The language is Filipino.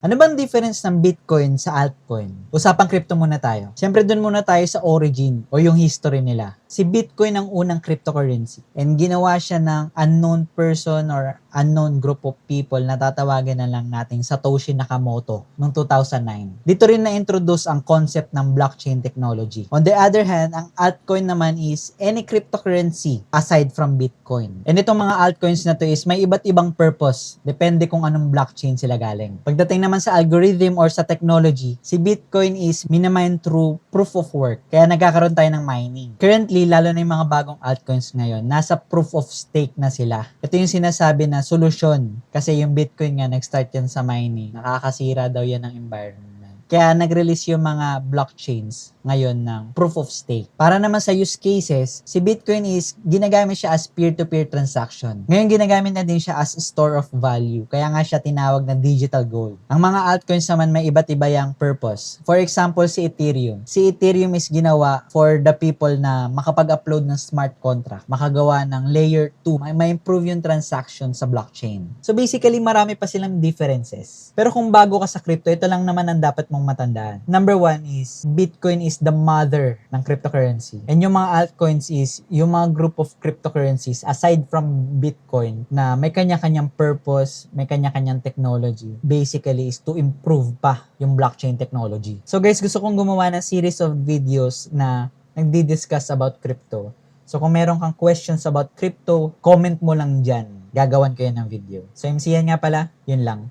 Ano bang difference ng Bitcoin sa altcoin? Usapang crypto muna tayo. Siyempre dun muna tayo sa origin o yung history nila. Si Bitcoin ang unang cryptocurrency and ginawa siya ng unknown person or unknown group of people na tatawagan na lang nating Satoshi Nakamoto noong 2009. Dito rin na-introduce ang concept ng blockchain technology. On the other hand, ang altcoin naman is any cryptocurrency aside from Bitcoin. And itong mga altcoins na to is may iba't ibang purpose. Depende kung anong blockchain sila galing. Pagdating naman sa algorithm or sa technology, si Bitcoin is minamine through proof of work. Kaya nagkakaroon tayo ng mining. Currently, lalo na yung mga bagong altcoins ngayon, nasa proof of stake na sila. Ito yung sinasabi na solusyon. Kasi yung Bitcoin nga, nag-start yan sa mining. Nakakasira daw yan ng environment. Kaya nag-release yung mga blockchains ngayon ng proof of stake. Para naman sa use cases, si Bitcoin is ginagamit siya as peer-to-peer transaction. Ngayon ginagamit na din siya as store of value. Kaya nga siya tinawag na digital gold. Ang mga altcoins naman may iba't iba yung purpose. For example, si Ethereum. Si Ethereum is ginawa for the people na makapag-upload ng smart contract, makagawa ng layer 2, may improve yung transaction sa blockchain. So basically, marami pa silang differences. Pero kung bago ka sa crypto, ito lang naman ang dapat mong matandaan. Number 1 is Bitcoin is the mother ng cryptocurrency. And yung mga altcoins is yung mga group of cryptocurrencies aside from Bitcoin na may kanya-kanyang purpose, may kanya-kanyang technology. Basically is to improve pa yung blockchain technology. So guys, gusto kong gumawa ng series of videos na nagdi-discuss about crypto. So kung meron kang questions about crypto, comment mo lang dyan. Gagawan ko yan ng video. So MC yan nga pala, yun lang.